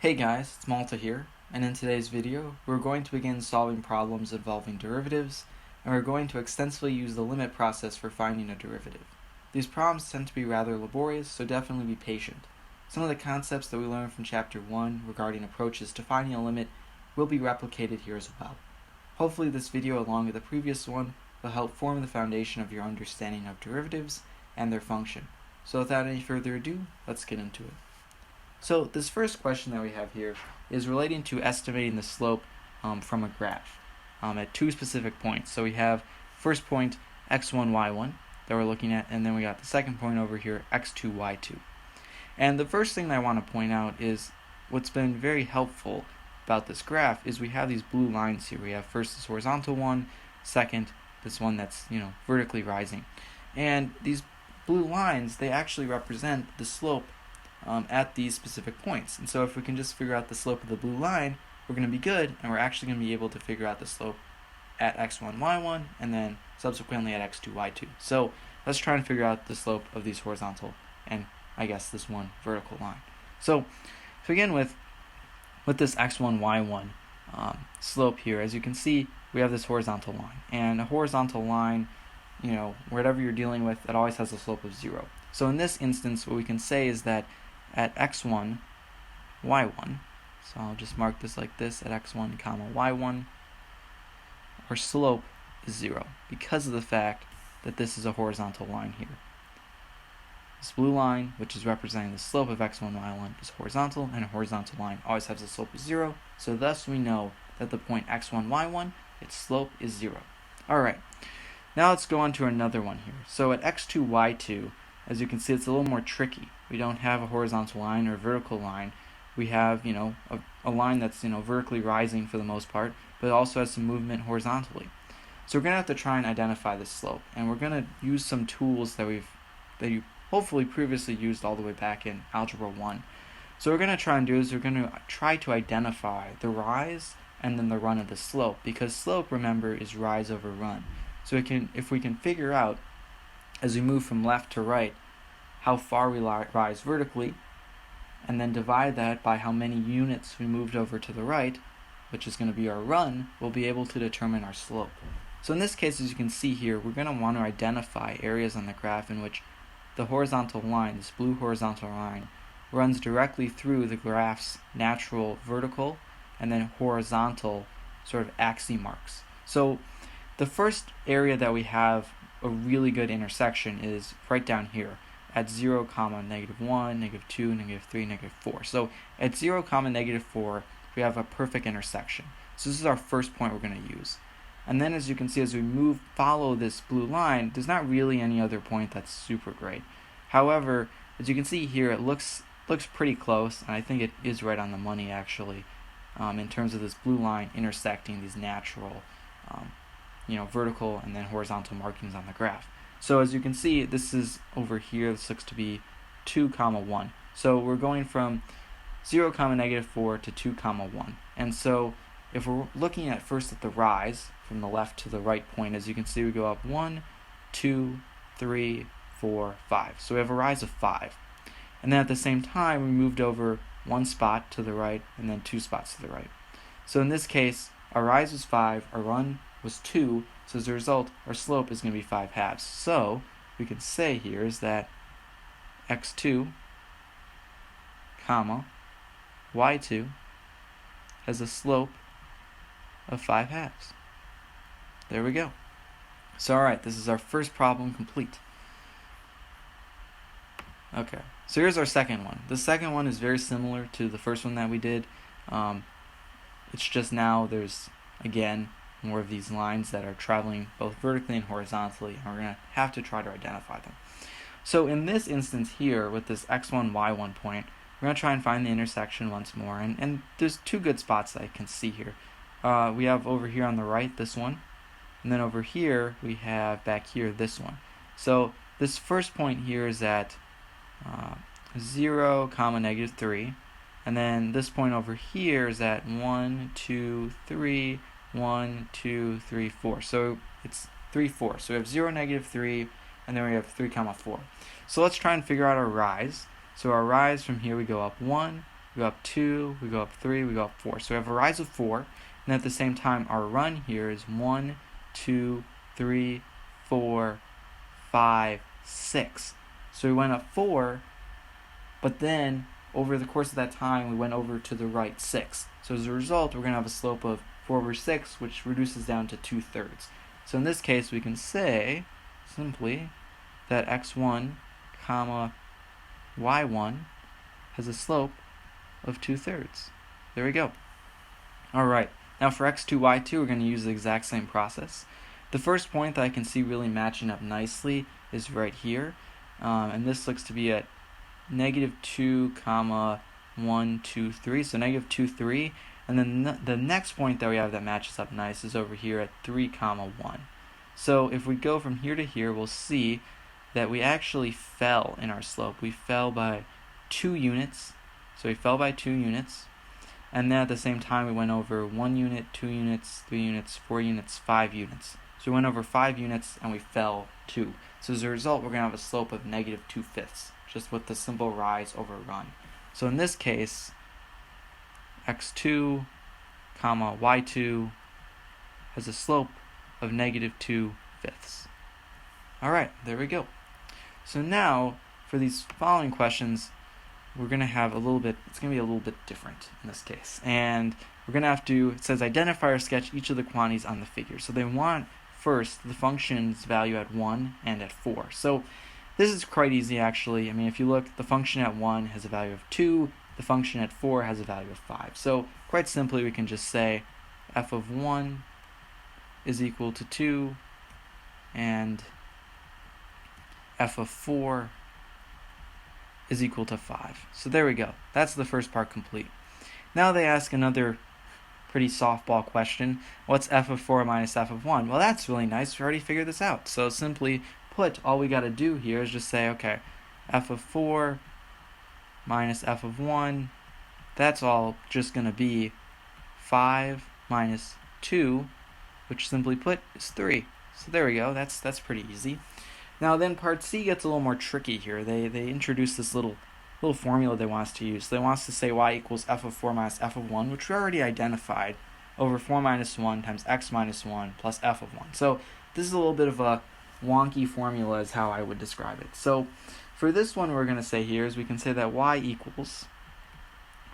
Hey guys, it's Malta here, and in today's video, we're going to begin solving problems involving derivatives, and we're going to extensively use the limit process for finding a derivative. These problems tend to be rather laborious, so definitely be patient. Some of the concepts that we learned from Chapter 1 regarding approaches to finding a limit will be replicated here as well. Hopefully this video, along with the previous one, will help form the foundation of your understanding of derivatives and their function. So without any further ado, let's get into it. So this first question that we have here is relating to estimating the slope from a graph at two specific points. So we have first point x1, y1 that we're looking at, and then we got the second point over here, x2, y2. And the first thing that I want to point out is what's been very helpful about this graph is we have these blue lines here. We have first this horizontal one, second this one that's vertically rising. And these blue lines, they actually represent the slope at these specific points. And so if we can just figure out the slope of the blue line, we're going to be good, and we're actually going to be able to figure out the slope at x1, y1, and then subsequently at x2, y2. So let's try and figure out the slope of these horizontal and I guess this one vertical line. So to begin with this x1, y1 slope here, as you can see, we have this horizontal line. And a horizontal line, whatever you're dealing with, it always has a slope of 0. So in this instance, what we can say is that at x1, y1, so I'll just mark this like this, at x1, comma, y1, our slope is 0 because of the fact that this is a horizontal line here. This blue line, which is representing the slope of x1, y1, is horizontal, and a horizontal line always has a slope of 0, so thus we know that the point x1, y1, its slope is 0. Alright, now let's go on to another one here. So at x2, y2, as you can see, it's a little more tricky. We don't have a horizontal line or a vertical line. We have, a line that's, vertically rising for the most part, but it also has some movement horizontally. So we're going to have to try and identify the slope, and we're going to use some tools that you hopefully previously used all the way back in Algebra 1. So what we're going to try and do is we're going to try to identify the rise and then the run of the slope, because slope, remember, is rise over run. So if we can figure out, as we move from left to right, how far we rise vertically, and then divide that by how many units we moved over to the right, which is going to be our run, we'll be able to determine our slope. So in this case, as you can see here, we're going to want to identify areas on the graph in which the horizontal line, this blue horizontal line, runs directly through the graph's natural vertical and then horizontal sort of axis marks. So the first area that we have a really good intersection is right down here at 0, comma, -1, -2, -3, -4. So at 0, comma, -4, we have a perfect intersection. So this is our first point we're going to use. And then as you can see, as we follow this blue line, there's not really any other point that's super great. However, as you can see here, it looks pretty close, and I think it is right on the money actually, in terms of this blue line intersecting these natural vertical and then horizontal markings on the graph. So as you can see, this is over here, this looks to be 2, comma, 1. So we're going from 0, comma, -4 to 2, comma, 1. And so if we're looking at first at the rise from the left to the right point, as you can see, we go up 1, 2, 3, 4, 5. So we have a rise of 5. And then at the same time, we moved over 1 spot to the right and then 2 spots to the right. So in this case, our rise was 5, our run was 2, so as a result, our slope is going to be 5 halves. So we can say here is that x2, comma, y2 has a slope of 5 halves. There we go. So alright, this is our first problem complete. Okay, so here's our second one. The second one is very similar to the first one that we did. It's just now there's, again, more of these lines that are traveling both vertically and horizontally, and we're going to have to try to identify them. So in this instance here, with this x1, y1 point, we're going to try and find the intersection once more, and there's two good spots that I can see here. We have over here on the right, this one, and then over here, we have back here, this one. So this first point here is at 0, comma, -3, and then this point over here is at 1, 2, 3, 1, 2, 3, 4. So it's 3, 4. So we have 0, -3, and then we have 3, comma, 4. So let's try and figure out our rise. So our rise from here, we go up 1, we go up 2, we go up 3, we go up 4. So we have a rise of 4, and at the same time our run here is 1, 2, 3, 4, 5, 6. So we went up 4, but then over the course of that time we went over to the right 6. So as a result, we're going to have a slope of 4 over 6, which reduces down to 2/3. So in this case, we can say simply that x1 comma y1 has a slope of 2/3. There we go. Alright, now for x2, y2, we're going to use the exact same process. The first point that I can see really matching up nicely is right here, and this looks to be at -2 comma 1, 2, 3, so -2, 3, and then the next point that we have that matches up nice is over here at 3 comma 1. So if we go from here to here, we'll see that we actually fell in our slope. We fell by 2 units, so we fell by 2 units, and then at the same time we went over 1 unit, 2 units, 3 units, 4 units, 5 units. So we went over 5 units and we fell 2. So as a result, we're going to have a slope of -2/5, just with the simple rise over run. So in this case, x2 comma y2 has a slope of -2/5. Alright, there we go. So now, for these following questions, we're going to have it's going to be a little bit different in this case. And we're going to have to, it says identify or sketch each of the quantities on the figure. So they want first the function's value at 1 and at 4. So this is quite easy actually. I mean, if you look, the function at 1 has a value of 2, the function at 4 has a value of 5. So quite simply, we can just say f of 1 is equal to 2 and f of 4 is equal to 5. So there we go. That's the first part complete. Now they ask another pretty softball question. What's f of 4 minus f of 1? Well, that's really nice. We already figured this out. So simply put, all we got to do here is just say, okay, f of 4 minus f of 1, that's all just going to be 5 minus 2, which simply put is 3. So there we go. That's pretty easy. Now then part C gets a little more tricky here. They introduce this little formula they want us to use. So they want us to say y equals f of 4 minus f of 1, which we already identified, over 4 minus 1 times x minus 1 plus f of 1. So this is a little bit of a wonky formula is how I would describe it. So for this one, we're going to say here is we can say that y equals,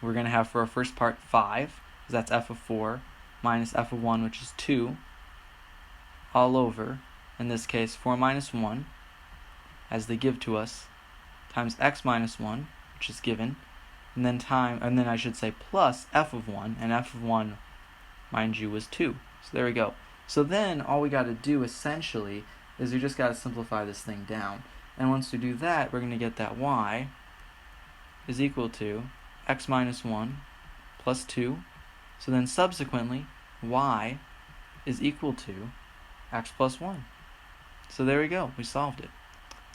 we're going to have for our first part 5, because that's f of 4, minus f of 1, which is 2, all over, in this case, 4 minus 1, as they give to us, times x minus 1, which is given, and then I should say plus f of 1, and f of 1, mind you, was 2. So there we go. So then all we got to do essentially is we just got to simplify this thing down. And once we do that, we're going to get that y is equal to x minus 1 plus 2. So then subsequently, y is equal to x plus 1. So there we go. We solved it.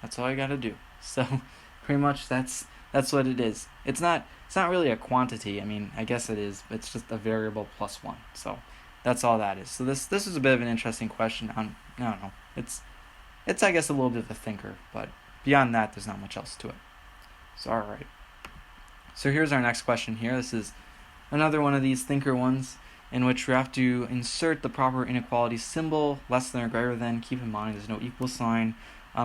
That's all you got to do. So pretty much that's what it is. It's not really a quantity. I mean, I guess it is. It's just a variable plus 1. So that's all that is. So this is a bit of an interesting question. I don't know. It's I guess a little bit of a thinker, but beyond that, there's not much else to it. So all right. So here's our next question here. This is another one of these thinker ones in which we have to insert the proper inequality symbol, less than or greater than. Keep in mind there's no equal sign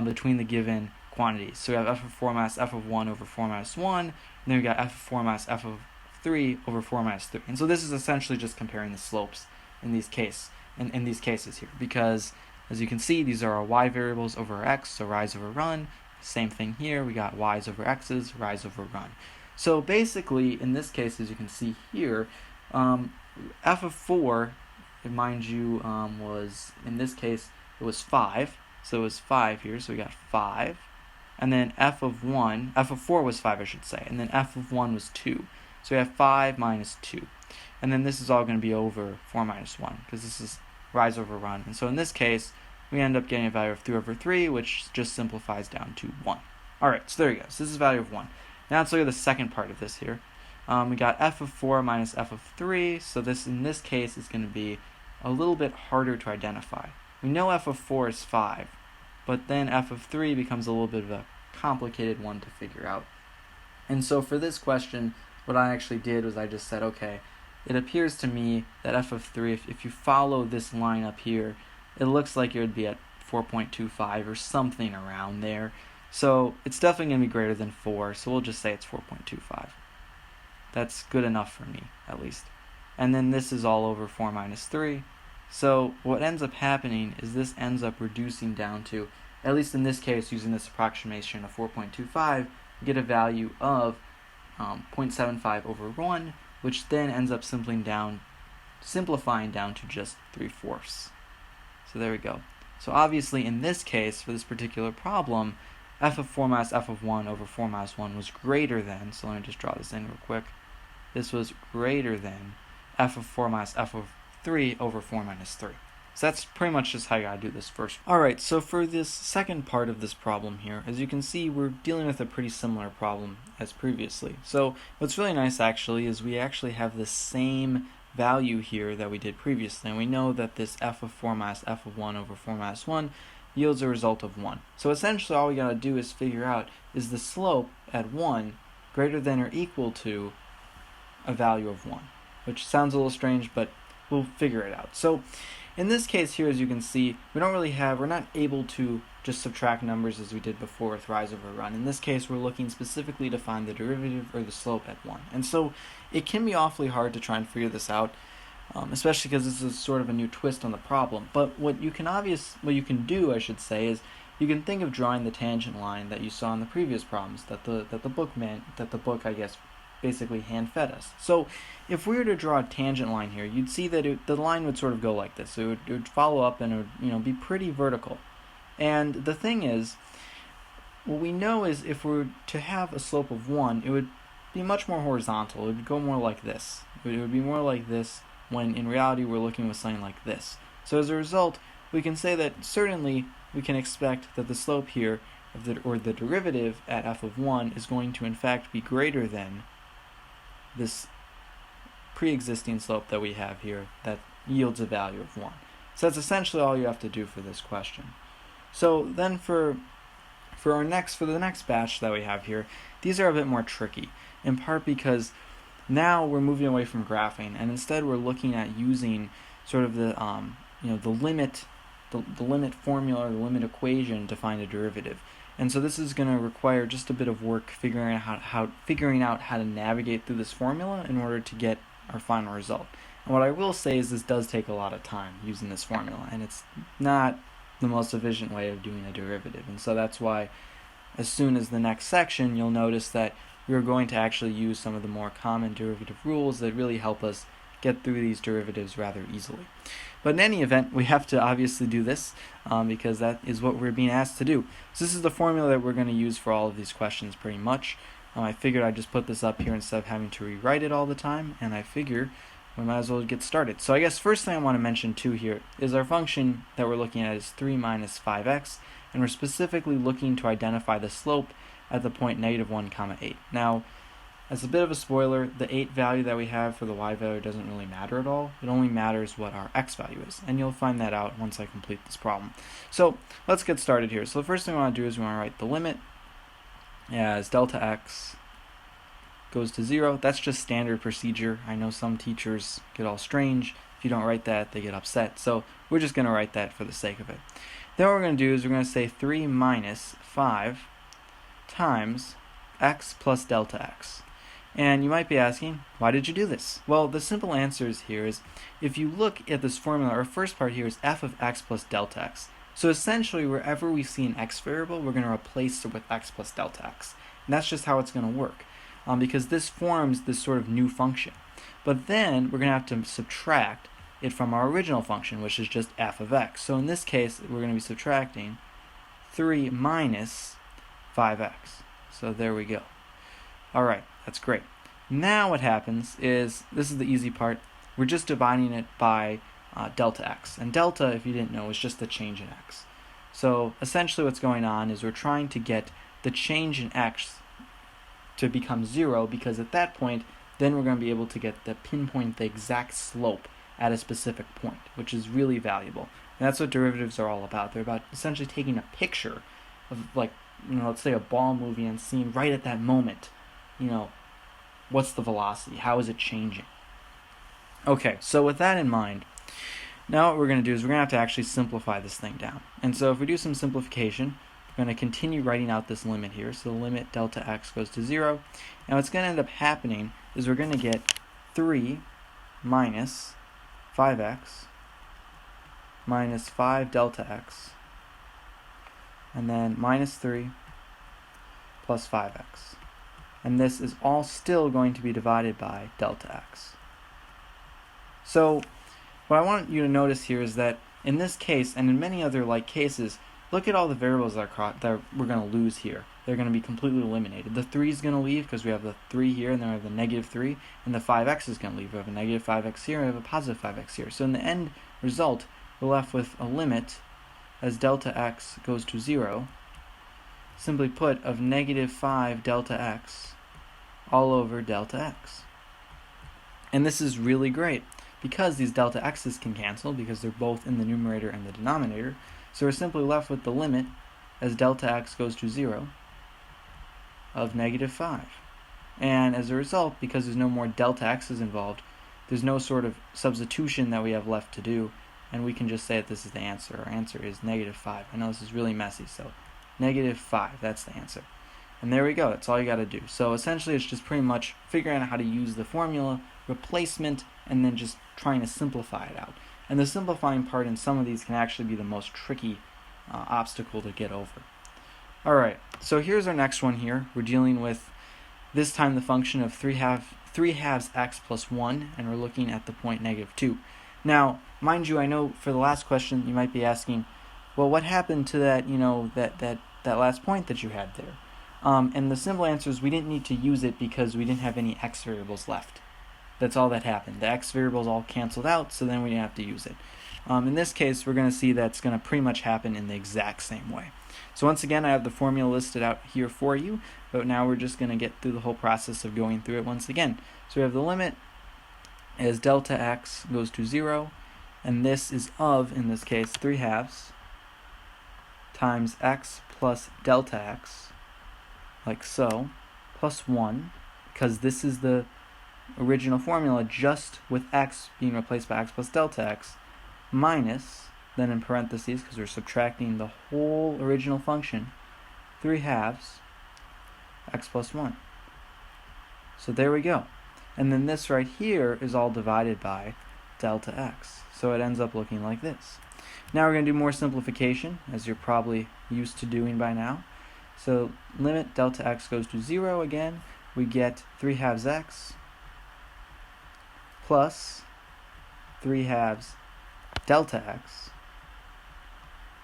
between the given quantities. So we have f of 4 minus f of 1 over 4 minus 1, and then we got f of 4 minus f of 3 over 4 minus 3. And so this is essentially just comparing the slopes in these cases here, because as you can see, these are our y variables over our x, so rise over run. Same thing here, we got y's over x's, rise over run. So basically, in this case, as you can see here, f of 4, mind you, was, in this case, it was 5. So it was 5 here, so we got 5. And then f of 4 was 5, I should say. And then f of 1 was 2. So we have 5 minus 2. And then this is all going to be over 4 minus 1, because this is rise over run. And so in this case, we end up getting a value of 3 over 3, which just simplifies down to 1. Alright, so there you go. So this is a value of 1. Now let's look at the second part of this here. We got f of 4 minus f of 3, so this in this case is going to be a little bit harder to identify. We know f of 4 is 5, but then f of 3 becomes a little bit of a complicated one to figure out. And so for this question, what I actually did was I just said, okay, it appears to me that f of 3, if you follow this line up here, it looks like it would be at 4.25 or something around there. So it's definitely going to be greater than 4, so we'll just say it's 4.25. That's good enough for me, at least. And then this is all over 4 minus 3. So what ends up happening is this ends up reducing down to, at least in this case, using this approximation of 4.25, you get a value of 0.75 over 1, which then ends up simplifying down to just 3/4. So there we go. So obviously in this case, for this particular problem, f of 4 minus f of 1 over 4 minus 1 was greater than, so let me just draw this in real quick, this was greater than f of 4 minus f of 3 over 4 minus 3. So that's pretty much just how you gotta do this first. Alright, so for this second part of this problem here, as you can see, we're dealing with a pretty similar problem as previously. So what's really nice actually is we actually have the same value here that we did previously, and we know that this f of 4 minus f of 1 over 4 minus 1 yields a result of 1. So essentially all we gotta do is figure out, is the slope at 1 greater than or equal to a value of 1? Which sounds a little strange, but we'll figure it out. So in this case here, as you can see, we're not able to just subtract numbers as we did before with rise over run. In this case, we're looking specifically to find the derivative or the slope at 1. And so it can be awfully hard to try and figure this out, especially because this is sort of a new twist on the problem. But what you can do, I should say, is you can think of drawing the tangent line that you saw in the previous problems that the book, I guess, basically hand-fed us. So if we were to draw a tangent line here, you'd see that the line would sort of go like this. It would follow up and it would be pretty vertical. And the thing is, what we know is if we were to have a slope of 1, it would be much more horizontal. It would go more like this. It would be more like this when in reality we're looking with something like this. So as a result, we can say that certainly we can expect that the slope here, or the derivative at f of 1, is going to in fact be greater than this pre-existing slope that we have here that yields a value of 1. So that's essentially all you have to do for this question. So then for the next batch that we have here, these are a bit more tricky, in part because now we're moving away from graphing, and instead we're looking at using sort of the limit formula or the limit equation to find a derivative. And so this is going to require just a bit of work figuring out how to navigate through this formula in order to get our final result. And what I will say is this does take a lot of time using this formula, and it's not the most efficient way of doing a derivative. And so that's why as soon as the next section, you'll notice that we're going to actually use some of the more common derivative rules that really help us get through these derivatives rather easily. But in any event, we have to obviously do this because that is what we're being asked to do. So this is the formula that we're going to use for all of these questions pretty much. I figured I'd just put this up here instead of having to rewrite it all the time, and I figure we might as well get started. So I guess first thing I want to mention too here is our function that we're looking at is 3 minus 5x, and we're specifically looking to identify the slope at the point -1, 8. Now, as a bit of a spoiler, the 8 value that we have for the y value doesn't really matter at all. It only matters what our x value is, and you'll find that out once I complete this problem. So let's get started here. So the first thing we want to do is we want to write the limit as delta x goes to 0. That's just standard procedure. I know some teachers get all strange. If you don't write that, they get upset. So we're just going to write that for the sake of it. Then what we're going to do is we're going to say 3 minus 5 times x plus delta x. And you might be asking, why did you do this? Well, the simple answer is here is, if you look at this formula, our first part here is f of x plus delta x. So essentially, wherever we see an x variable, we're going to replace it with x plus delta x. And that's just how it's going to work, because this forms this sort of new function. But then we're going to have to subtract it from our original function, which is just f of x. So in this case, we're going to be subtracting 3 minus 5x. So there we go. All right, that's great. Now what happens is, this is the easy part, we're just dividing it by delta x. And delta, if you didn't know, is just the change in x. So essentially what's going on is we're trying to get the change in x to become 0, because at that point, then we're going to be able to pinpoint the exact slope at a specific point, which is really valuable. And that's what derivatives are all about. They're about essentially taking a picture of, like, let's say a ball moving and seeing right at that moment, what's the velocity? How is it changing? Okay, so with that in mind, now what we're going to do is we're going to have to actually simplify this thing down. And so if we do some simplification, we're going to continue writing out this limit here. So the limit delta x goes to 0. And what's going to end up happening is we're going to get 3 minus 5x minus 5 delta x, and then minus 3 plus 5x. And this is all still going to be divided by delta x. So what I want you to notice here is that in this case, and in many other like cases, look at all the variables that we're going to lose here. They're going to be completely eliminated. The 3 is going to leave because we have the 3 here, and then we have the negative 3, and the 5x is going to leave. We have a negative 5x here, and we have a positive 5x here. So in the end result, we're left with a limit as delta x goes to 0, simply put, of negative 5 delta x all over delta x. And this is really great because these delta x's can cancel because they're both in the numerator and the denominator. So we're simply left with the limit as delta x goes to 0 of negative 5. And as a result, because there's no more delta x's involved, there's no sort of substitution that we have left to do, and we can just say that this is the answer. Our answer is negative 5. I know this is really messy, so negative 5, that's the answer. And there we go, that's all you got to do. So essentially it's just pretty much figuring out how to use the formula, replacement, and then just trying to simplify it out. And the simplifying part in some of these can actually be the most tricky obstacle to get over. Alright, so here's our next one here. We're dealing with, this time, the function of 3 halves x plus 1, and we're looking at the point negative 2. Now, mind you, I know for the last question you might be asking, well, what happened to that, that last point that you had there? And the simple answer is we didn't need to use it because we didn't have any x variables left. That's all that happened. The x variables all canceled out, so then we didn't have to use it. In this case, we're going to see that's going to pretty much happen in the exact same way. So once again, I have the formula listed out here for you, but now we're just going to get through the whole process of going through it once again. So we have the limit as delta x goes to 0, and this is of, in this case, 3 halves times x plus delta x, like so, plus 1, because this is the original formula just with x being replaced by x plus delta x, minus, then in parentheses, because we're subtracting the whole original function, 3 halves x plus 1. So there we go. And then this right here is all divided by delta x. So it ends up looking like this. Now we're going to do more simplification, as you're probably used to doing by now. So limit delta x goes to 0 again. We get 3 halves x plus 3 halves delta x.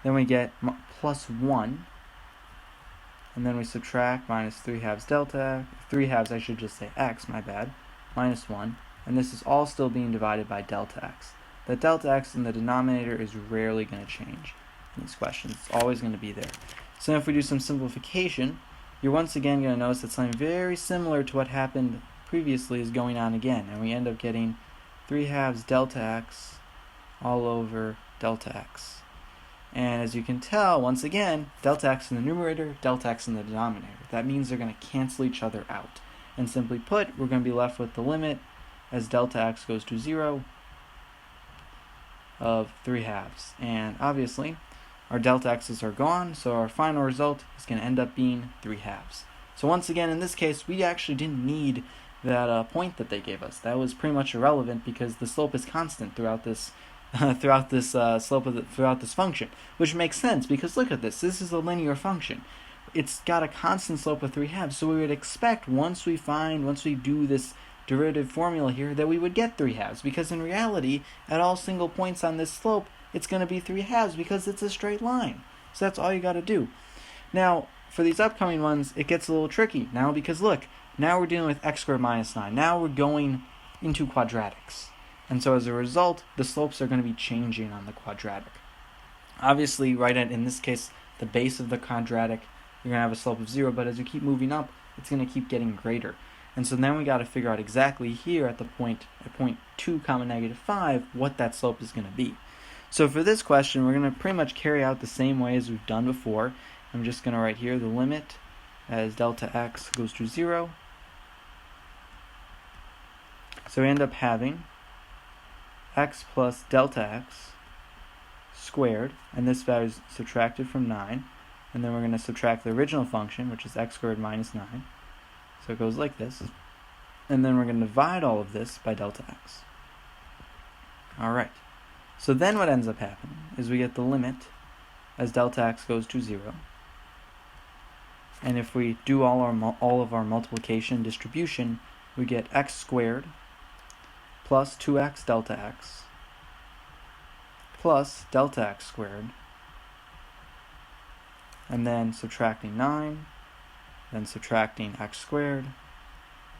Then we get plus 1. And then we subtract minus 3 halves delta, 3 halves, I should just say x, my bad, minus 1. And this is all still being divided by delta x. The delta x in the denominator is rarely going to change in these questions. It's always going to be there. So if we do some simplification, you're once again going to notice that something very similar to what happened previously is going on again. And we end up getting 3 halves delta x all over delta x. And as you can tell, once again, delta x in the numerator, delta x in the denominator. That means they're going to cancel each other out. And simply put, we're going to be left with the limit as delta x goes to 0 of 3 halves. And obviously, our delta x's are gone, so our final result is going to end up being 3 halves. So once again, in this case, we actually didn't need that point that they gave us. That was pretty much irrelevant because the slope is constant throughout this throughout this function, which makes sense because look at this. This is a linear function. It's got a constant slope of 3 halves, so we would expect once we do this derivative formula here that we would get 3 halves, because in reality, at all single points on this slope, it's going to be 3 halves because it's a straight line. So that's all you got to do. Now, for these upcoming ones, it gets a little tricky now because look, now we're dealing with x squared minus 9. Now we're going into quadratics. And so as a result, the slopes are going to be changing on the quadratic. Obviously, right at, in this case, the base of the quadratic, you're going to have a slope of 0, but as you keep moving up, it's going to keep getting greater. And so then we got to figure out exactly here at the point, at point 2 comma negative 5, what that slope is going to be. So for this question, we're going to pretty much carry out the same way as we've done before. I'm just going to write here the limit as delta x goes to 0 So we end up having x plus delta x squared, and this value is subtracted from 9, and then we're going to subtract the original function, which is x squared minus 9. So it goes like this, and then we're going to divide all of this by delta x. Alright, so then what ends up happening is we get the limit as delta x goes to 0, and if we do all of our multiplication distribution, we get x squared plus 2x delta x plus delta x squared, and then subtracting 9, then subtracting x squared,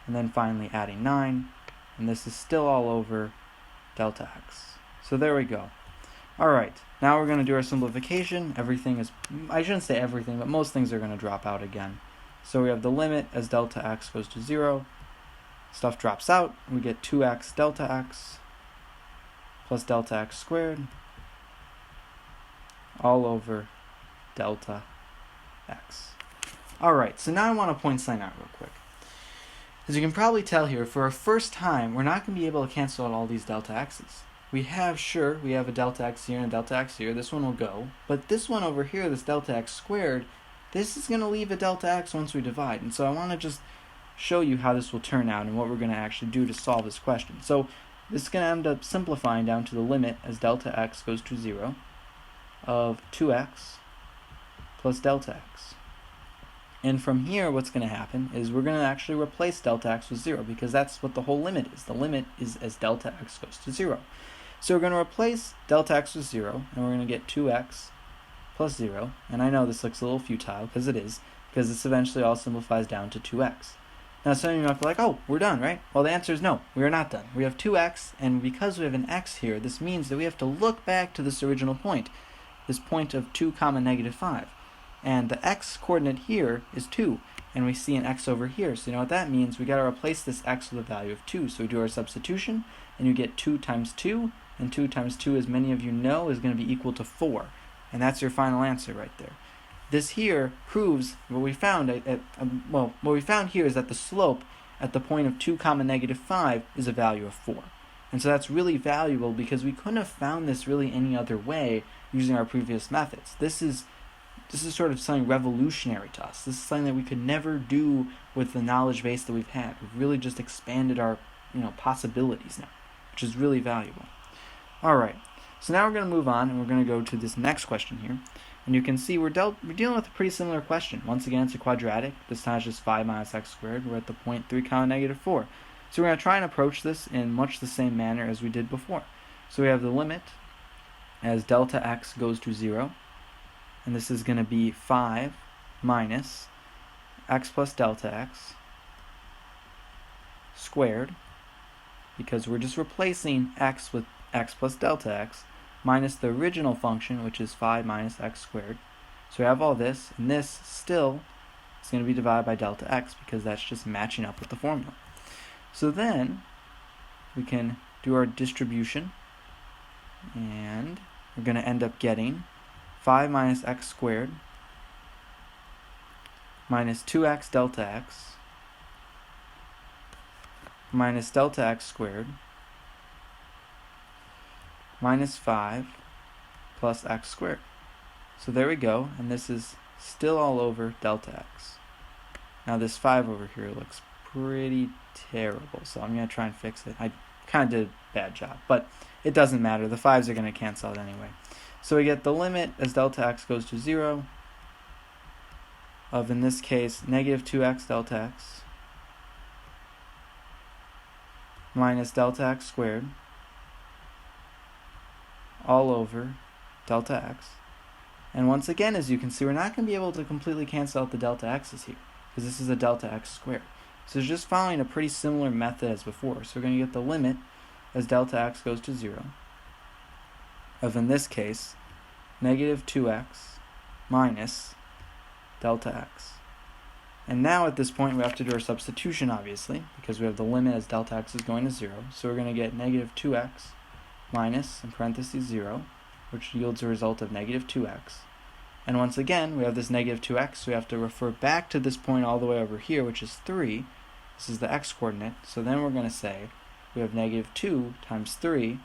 and then finally adding 9, and this is still all over delta x. So there we go. Alright, now we're going to do our simplification. Everything is, I shouldn't say everything, but most things are going to drop out again. So we have the limit as delta x goes to 0. Stuff drops out, and we get 2x delta x plus delta x squared all over delta x. Alright, so now I want to point something out real quick. As you can probably tell here, for our first time, we're not going to be able to cancel out all these delta x's. We have a delta x here and a delta x here. This one will go. But this one over here, this delta x squared, this is going to leave a delta x once we divide. And so I want to just show you how this will turn out and what we're going to actually do to solve this question. So this is going to end up simplifying down to the limit as delta x goes to 0 of 2x plus delta x. And from here, what's going to happen is we're going to actually replace delta x with 0, because that's what the whole limit is. The limit is as delta x goes to 0. So we're going to replace delta x with 0, and we're going to get 2x plus 0. And I know this looks a little futile, because it is, because this eventually all simplifies down to 2x. Now some of you might be like, oh, we're done, right? Well, the answer is no, we are not done. We have 2x, and because we have an x here, this means that we have to look back to this original point, this point of 2 comma negative 5. And the x coordinate here is 2, and we see an x over here. So you know what that means? We got to replace this x with a value of 2. So we do our substitution, and you get 2 times 2, and 2 times 2, as many of you know, is going to be equal to 4. And that's your final answer right there. This here proves what we found what we found here is that the slope at the point of 2 comma negative 5 is a value of 4. And so that's really valuable, because we couldn't have found this really any other way using our previous methods. This is sort of something revolutionary to us. This is something that we could never do with the knowledge base that we've had. We've really just expanded our possibilities now, which is really valuable. Alright, so now we're going to move on, and we're going to go to this next question here. And you can see we're dealing with a pretty similar question. Once again, it's a quadratic. This time it's just 5 minus x squared. We're at the point 3 comma negative 4. So we're going to try and approach this in much the same manner as we did before. So we have the limit as delta x goes to 0. And this is going to be 5 minus x plus delta x squared, because we're just replacing x with x plus delta x minus the original function, which is 5 minus x squared. So we have all this, and this still is going to be divided by delta x, because that's just matching up with the formula. So then we can do our distribution, and we're going to end up getting 5 minus x squared minus 2x delta x minus delta x squared minus 5 plus x squared. So there we go, and this is still all over delta x. Now this 5 over here looks pretty terrible, so I'm going to try and fix it. I kind of did a bad job, but it doesn't matter. The 5s are going to cancel out anyway. So we get the limit as delta x goes to 0 of, in this case, negative 2x delta x minus delta x squared all over delta x. And once again, as you can see, we're not going to be able to completely cancel out the delta x's here, because this is a delta x squared. So it's just following a pretty similar method as before. So we're going to get the limit as delta x goes to 0 of, in this case, negative 2x minus delta x. And now at this point we have to do our substitution, obviously, because we have the limit as delta x is going to 0. So we're going to get negative 2x minus, in parentheses, 0, which yields a result of negative 2x. And once again, we have this negative 2x, so we have to refer back to this point all the way over here, which is 3. This is the x coordinate. So then we're going to say we have negative 2 times 3,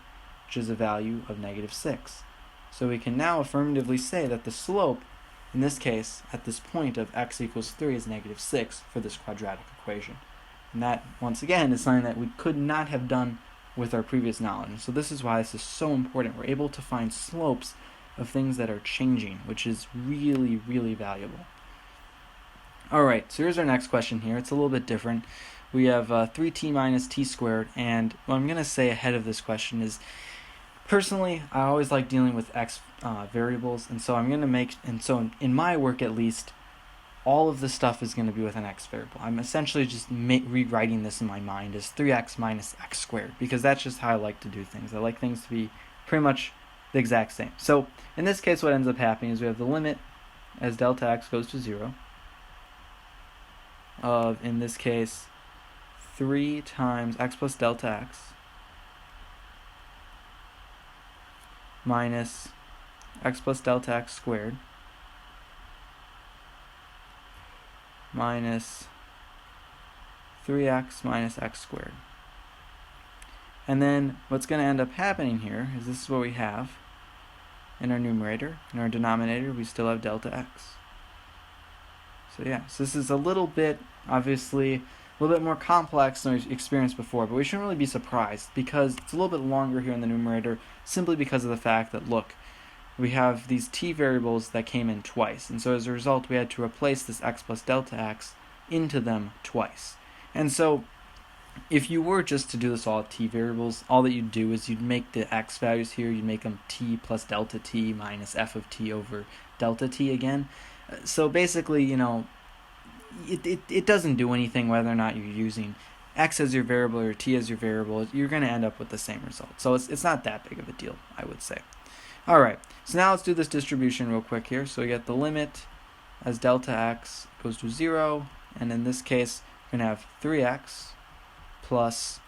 which is a value of negative 6. So we can now affirmatively say that the slope, in this case, at this point of x equals 3 is negative 6 for this quadratic equation. And that, once again, is something that we could not have done with our previous knowledge. And so this is why this is so important. We're able to find slopes of things that are changing, which is really, really valuable. Alright, so here's our next question here. It's a little bit different. We have 3t minus t squared, and what I'm going to say ahead of this question is, personally, I always like dealing with x variables, and so I'm going to make, and so in my work at least, all of this stuff is going to be with an x variable. I'm essentially just rewriting this in my mind as 3x minus x squared, because that's just how I like to do things. I like things to be pretty much the exact same. So in this case, what ends up happening is we have the limit as delta x goes to 0 of, in this case, 3 times x plus delta x minus x plus delta x squared minus 3x minus x squared. And then what's going to end up happening here is this is what we have in our numerator. In our denominator, we still have delta x. So yeah, so this is a little bit, obviously, a little bit more complex than we've experienced before, but we shouldn't really be surprised because it's a little bit longer here in the numerator simply because of the fact that, look, we have these t variables that came in twice, and so as a result we had to replace this x plus delta x into them twice. And so if you were just to do this all at t variables, all that you'd do is you'd make the x values here, you'd make them t plus delta t minus f of t over delta t again. So basically, you know, it doesn't do anything whether or not you're using x as your variable or t as your variable. You're going to end up with the same result. So it's not that big of a deal, I would say. Alright, so now let's do this distribution real quick here. So we get the limit as delta x goes to 0, and in this case we're going to have 3x plus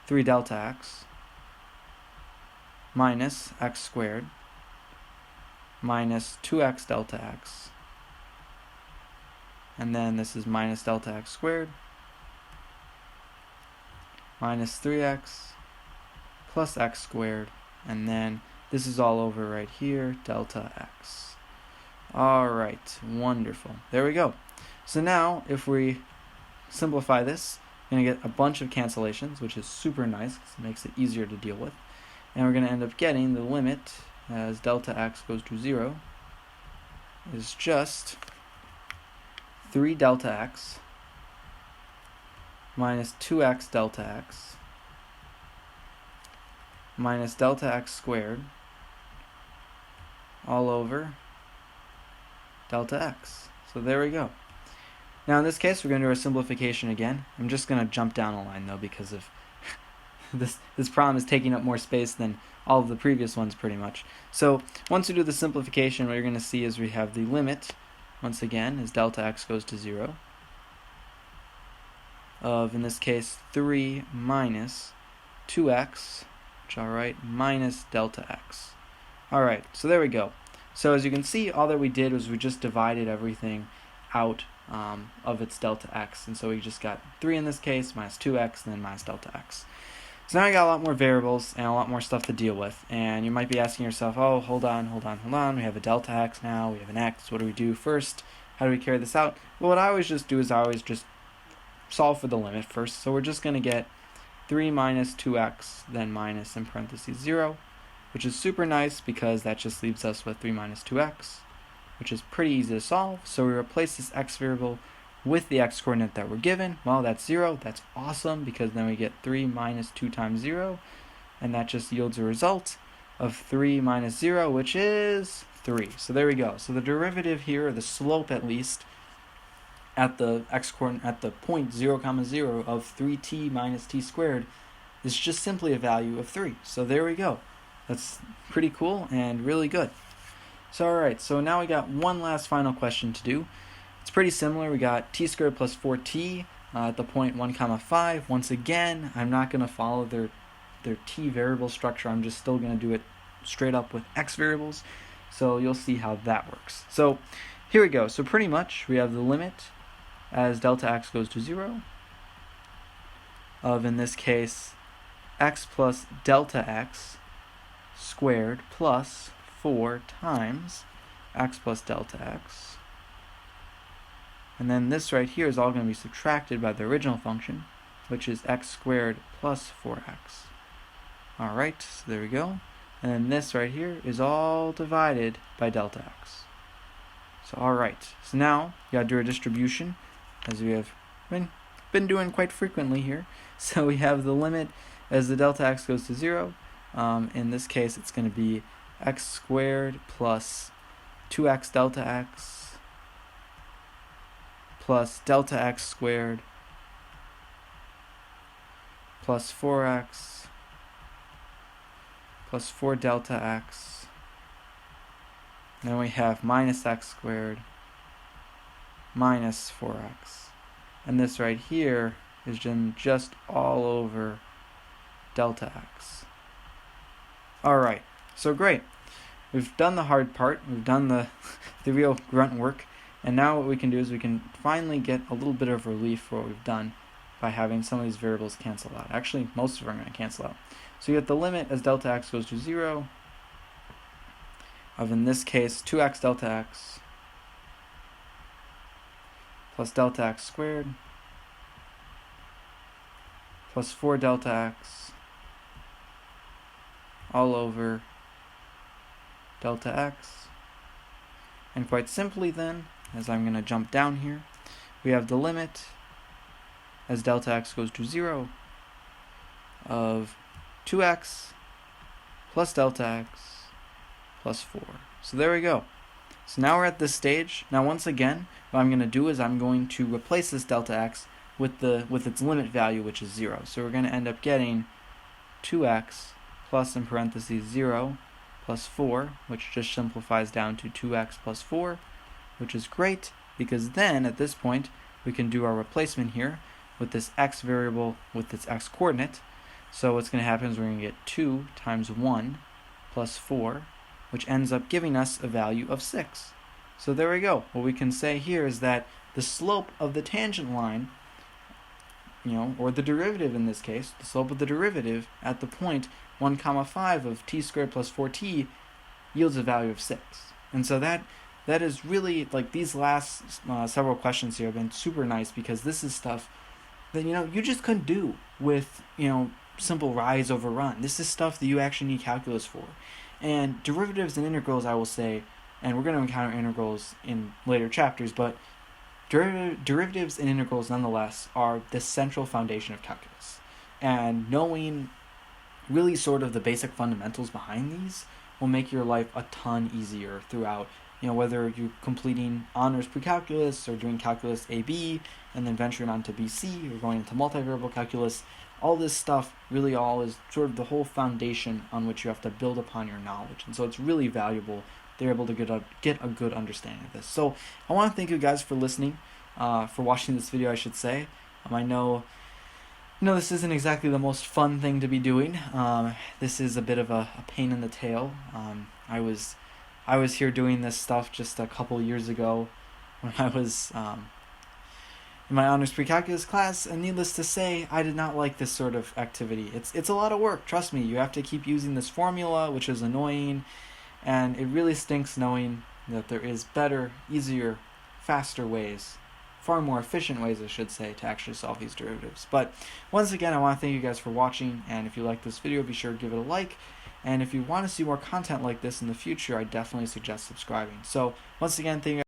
3 delta x minus x squared minus 2x delta x, and then this is minus delta x squared minus 3x plus x squared, and then this is all over right here, delta x. Alright, wonderful. There we go. So now, if we simplify this, we're going to get a bunch of cancellations, which is super nice because it makes it easier to deal with. And we're going to end up getting the limit as delta x goes to 0 is just 3 delta x minus 2x delta x minus delta x squared all over delta x. So there we go. Now in this case we're going to do our simplification again. I'm just going to jump down a line though because of this problem is taking up more space than all of the previous ones pretty much. So once we do the simplification, what you're going to see is we have the limit, once again, as delta x goes to 0 of, in this case, 3 minus 2x, which I'll write minus delta x. Alright, so there we go. So as you can see, all that we did was we just divided everything out of its delta x, and so we just got 3 in this case, minus 2x, and then minus delta x. So now we got a lot more variables and a lot more stuff to deal with, and you might be asking yourself, oh, hold on, we have a delta x now, we have an x, what do we do first? How do we carry this out? Well, what I always just do is I always just solve for the limit first, so we're just going to get 3 minus 2x, then minus in parentheses 0, which is super nice because that just leaves us with 3 minus 2x, which is pretty easy to solve. So we replace this x variable with the x coordinate that we're given. Well, that's 0. That's awesome because then we get 3 minus 2 times 0, and that just yields a result of 3 minus 0, which is 3. So there we go. So the derivative here, or the slope at least, at the x coordinate at the point 0, 0 of 3t minus t squared is just simply a value of 3. So there we go. That's pretty cool and really good. So alright, so now we got one last final question to do. It's pretty similar. We got t squared plus 4t at the point 1, 5. Once again, I'm not going to follow their t variable structure. I'm just still going to do it straight up with x variables. So you'll see how that works. So here we go. So pretty much we have the limit as delta x goes to 0 of, in this case, x plus delta x squared plus 4 times x plus delta x. And then this right here is all going to be subtracted by the original function, which is x squared plus 4x. Alright, so there we go. And then this right here is all divided by delta x. So alright, so now you gotta do a distribution, as we have been doing quite frequently here. So we have the limit as the delta x goes to 0. In this case, it's going to be x squared plus 2x delta x plus delta x squared plus 4x plus 4 delta x. And then we have minus x squared minus 4x. And this right here is just all over delta x. Alright, so great. We've done the hard part. We've done the real grunt work. And now what we can do is we can finally get a little bit of relief for what we've done by having some of these variables cancel out. Actually, most of them are going to cancel out. So you get the limit as delta x goes to 0 of, in this case, 2x delta x plus delta x squared plus 4 delta x all over delta x. And quite simply then, as I'm going to jump down here, we have the limit as delta x goes to 0 of 2x plus delta x plus 4. So there we go. So now we're at this stage. Now once again, what I'm going to do is I'm going to replace this delta x with its limit value, which is 0. So we're going to end up getting 2x plus, in parentheses, 0 plus 4, which just simplifies down to 2x plus 4, which is great, because then at this point we can do our replacement here with this x variable with its x coordinate. So what's going to happen is we're going to get 2 times 1 plus 4, which ends up giving us a value of 6. So there we go. What we can say here is that the slope of the tangent line, or the derivative in this case, the slope of the derivative at the point 1, 5 of t squared plus 4t yields a value of 6. And so that is really, like, these last several questions here have been super nice, because this is stuff that, you just couldn't do with, simple rise over run. This is stuff that you actually need calculus for. And derivatives and integrals, I will say, and we're going to encounter integrals in later chapters, but derivatives and integrals nonetheless are the central foundation of calculus. And knowing really sort of the basic fundamentals behind these will make your life a ton easier throughout, whether you're completing honors pre-calculus or doing calculus AB and then venturing on to BC or going into multivariable calculus. All this stuff really all is sort of the whole foundation on which you have to build upon your knowledge. And so it's really valuable. They're able to get a good understanding of this. So I want to thank you guys for listening, for watching this video, I should say. I know this isn't exactly the most fun thing to be doing. This is a bit of a pain in the tail. I was here doing this stuff just a couple years ago when I was in my honors pre-calculus class, and needless to say, I did not like this sort of activity. It's a lot of work, trust me. You have to keep using this formula, which is annoying, and it really stinks knowing that there is better, easier, faster ways, far more efficient ways, I should say, to actually solve these derivatives. But once again, I want to thank you guys for watching, and if you like this video, be sure to give it a like. And if you want to see more content like this in the future, I definitely suggest subscribing. So once again, thank you guys.